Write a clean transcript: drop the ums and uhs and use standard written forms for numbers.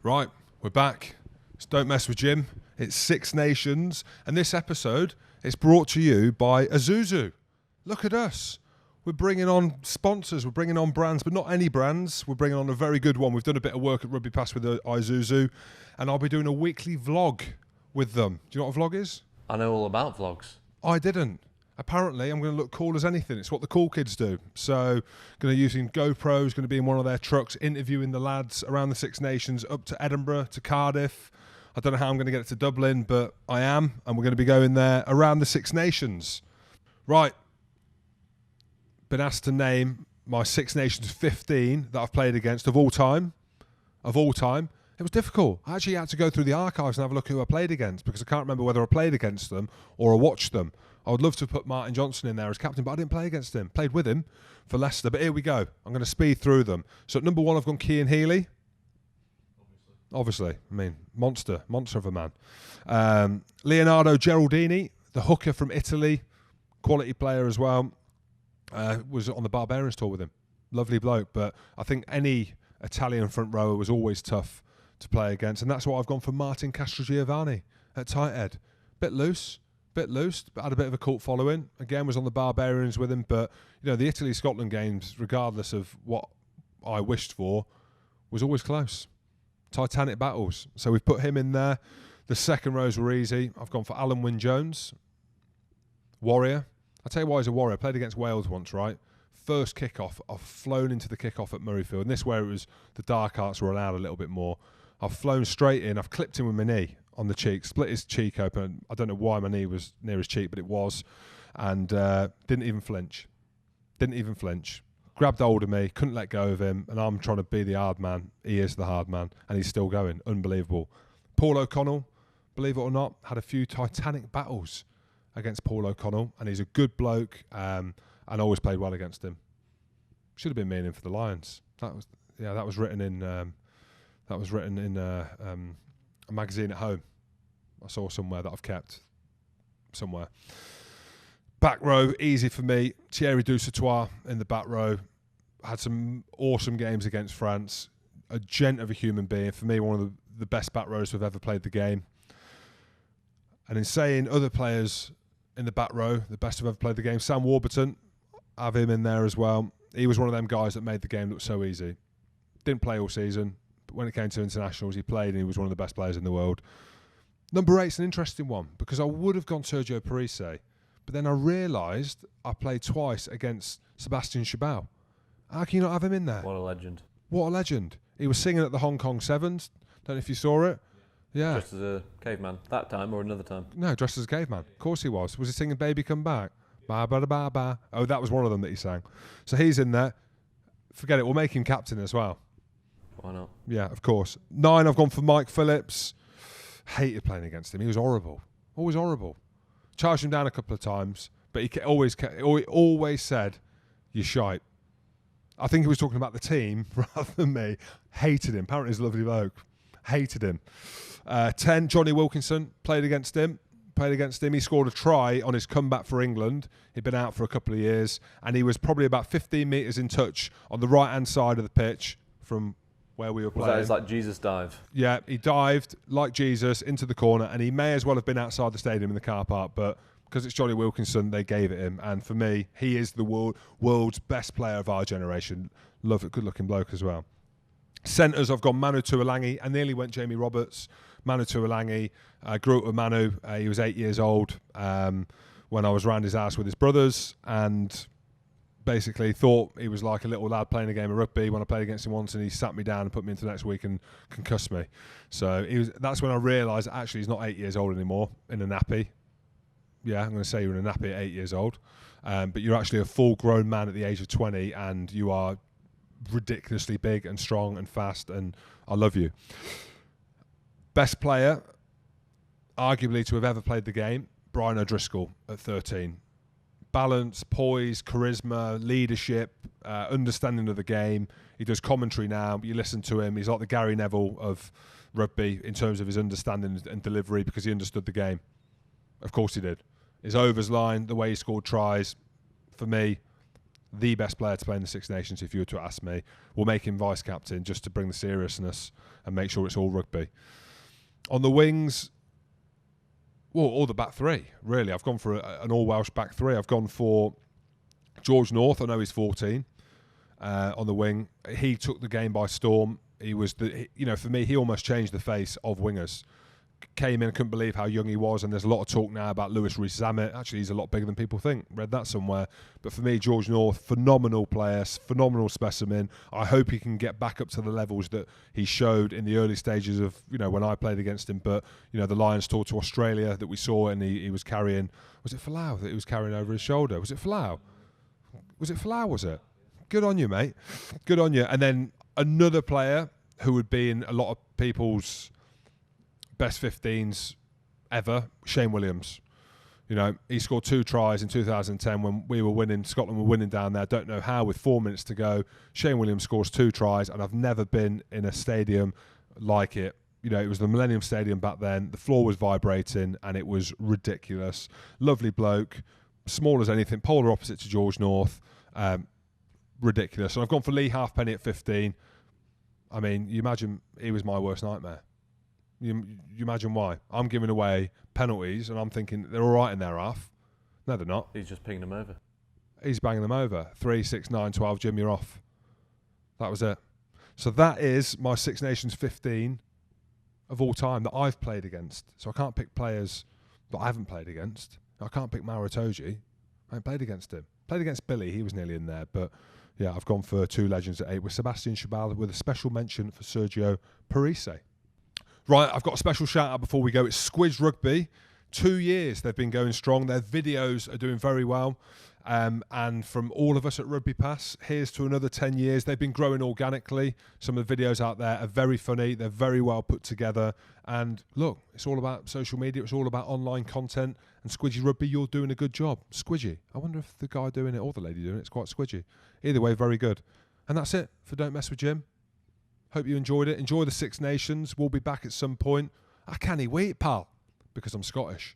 Right, we're back. It's Don't Mess with Jim. It's Six Nations, and this episode is brought to you by Isuzu. Look at us. We're bringing on sponsors, we're bringing on brands, but not any brands. We're bringing on a very good one. We've done a bit of work at RugbyPass with Isuzu, and I'll be doing a weekly vlog with them. Do you know what a vlog is? I know all about vlogs. I didn't. Apparently, I'm going to look cool as anything. It's what the cool kids do. So, going to be using GoPros, going to be in one of their trucks, interviewing the lads around the Six Nations, up to Edinburgh, to Cardiff. I don't know how I'm going to get it to Dublin, but I am, and we're going to be going there around the Six Nations. Right. Been asked to name my Six Nations 15 that I've played against of all time. Of all time. It was difficult. I actually had to go through the archives and have a look who I played against, because I can't remember whether I played against them or I watched them. I would love to put Martin Johnson in there as captain, but I didn't play against him. Played with him for Leicester, but here we go. I'm going to speed through them. So at number 1, I've gone Cian Healy. Obviously. I mean, monster of a man. Leonardo Geraldini, the hooker from Italy, quality player as well. Was on the Barbarians tour with him. Lovely bloke, but I think any Italian front rower was always tough to play against, and that's why I've gone for Martin Castrogiovanni at tight head. Bit loose, but had a bit of a cult following. Again, was on the Barbarians with him, but you know, the Italy-Scotland games, regardless of what I wished for, was always close. Titanic battles. So we've put him in there. The second rows were easy. I've gone for Alan Wynne-Jones. Warrior. I'll tell you why he's a warrior. I played against Wales once, right? First kickoff, I've flown into the kickoff at Murrayfield, and this where it was the dark arts were allowed a little bit more. I've flown straight in. I've clipped him with my knee on the cheek, split his cheek open. I don't know why my knee was near his cheek, but it was, and didn't even flinch. Grabbed hold of me, couldn't let go of him, and I'm trying to be the hard man. He is the hard man, and he's still going. Unbelievable. Paul O'Connell, believe it or not, had a few titanic battles against Paul O'Connell, and he's a good bloke, and always played well against him. Should have been me and him for the Lions. That was written in a magazine at home. I saw somewhere that I've kept somewhere. Back row, easy for me. Thierry Dusautoir in the back row. Had some awesome games against France. A gent of a human being. For me, one of the best back rows who've ever played the game. And in saying other players in the back row, the best who've ever played the game, Sam Warburton, have him in there as well. He was one of them guys that made the game look so easy. Didn't play all season, but when it came to internationals, he played and he was one of the best players in the world. Number 8's an interesting one, because I would have gone Sergio Parisse, but then I realised I played twice against Sebastian Chabal. How can you not have him in there? What a legend. What a legend. He was singing at the Hong Kong Sevens. Don't know if you saw it. Yeah. Dressed as a caveman. That time or another time? No, dressed as a caveman. Of course he was. Was he singing Baby Come Back? Ba ba da ba ba. Oh, that was one of them that he sang. So he's in there. Forget it. We'll make him captain as well. Why not? Yeah, of course. 9, I've gone for Mike Phillips. Hated playing against him. He was horrible. Always horrible. Charged him down a couple of times, but he always said, "You're shite." I think he was talking about the team rather than me. Hated him. Apparently he's a lovely bloke. Hated him. 10, Jonny Wilkinson. Played against him. He scored a try on his comeback for England. He'd been out for a couple of years, and he was probably about 15 metres in touch on the right-hand side of the pitch from where we were playing. Was that his like Jesus dive? Yeah, he dived like Jesus into the corner, and he may as well have been outside the stadium in the car park, but because it's Jonny Wilkinson, they gave it him. And for me, he is the world's best player of our generation. Love it, good-looking bloke as well. Centres, I've gone Manu Tuolangi. I nearly went Jamie Roberts. Manu Tuolangi. I grew up with Manu. He was 8 years old when I was round his house with his brothers, and basically thought he was like a little lad playing a game of rugby when I played against him once, and he sat me down and put me into the next week and concussed me. So that's when I realised actually he's not 8 years old anymore in a nappy. Yeah, I'm going to say you're in a nappy at 8 years old. But you're actually a full-grown man at the age of 20, and you are ridiculously big and strong and fast, and I love you. Best player, arguably to have ever played the game, Brian O'Driscoll at 13. Balance, poise, charisma, leadership, understanding of the game. He does commentary now. You listen to him. He's like the Gary Neville of rugby in terms of his understanding and delivery, because he understood the game. Of course he did. His overs line, the way he scored tries, for me, the best player to play in the Six Nations, if you were to ask me. We'll make him vice-captain just to bring the seriousness and make sure it's all rugby. On the wings, well, all the back three, really. I've gone for an all-Welsh back three. I've gone for George North. I know he's 14 on the wing. He took the game by storm. He was, for me, he almost changed the face of wingers. Came in, couldn't believe how young he was, and there's a lot of talk now about Lewis Rees-Zammit. Actually, he's a lot bigger than people think. Read that somewhere. But for me, George North, phenomenal player, phenomenal specimen. I hope he can get back up to the levels that he showed in the early stages of, when I played against him. But, the Lions tour to Australia that we saw, and he was carrying, was it Falau that he was carrying over his shoulder? Was it Falau? Was it? Good on you, mate. Good on you. And then another player who would be in a lot of people's best 15s ever, Shane Williams. He scored 2 tries in 2010 when we were winning, Scotland were winning down there. Don't know how, with 4 minutes to go. Shane Williams scores 2 tries, and I've never been in a stadium like it. It was the Millennium Stadium back then. The floor was vibrating, and it was ridiculous. Lovely bloke, small as anything, polar opposite to George North. Ridiculous. And I've gone for Lee Halfpenny at 15. I mean, you imagine he was my worst nightmare. You imagine why? I'm giving away penalties, and I'm thinking they're all right in their half. No, they're not. He's just pinging them over. He's banging them over. 3, 6, 9, 12, Jim, you're off. That was it. So that is my Six Nations 15 of all time that I've played against. So I can't pick players that I haven't played against. I can't pick Maritoji. I ain't played against him. Played against Billy. He was nearly in there. But yeah, I've gone for 2 legends at 8 with Sebastian Chabal, with a special mention for Sergio Parise. Right, I've got a special shout out before we go. It's Squidge Rugby. 2 years they've been going strong. Their videos are doing very well. And from all of us at RugbyPass, here's to another 10 years. They've been growing organically. Some of the videos out there are very funny. They're very well put together. And look, it's all about social media. It's all about online content. And Squidgy Rugby, you're doing a good job. Squidgy. I wonder if the guy doing it or the lady doing it's quite squidgy. Either way, very good. And that's it for Don't Mess with Jim. Hope you enjoyed it. Enjoy the Six Nations. We'll be back at some point. I can't wait, pal, because I'm Scottish.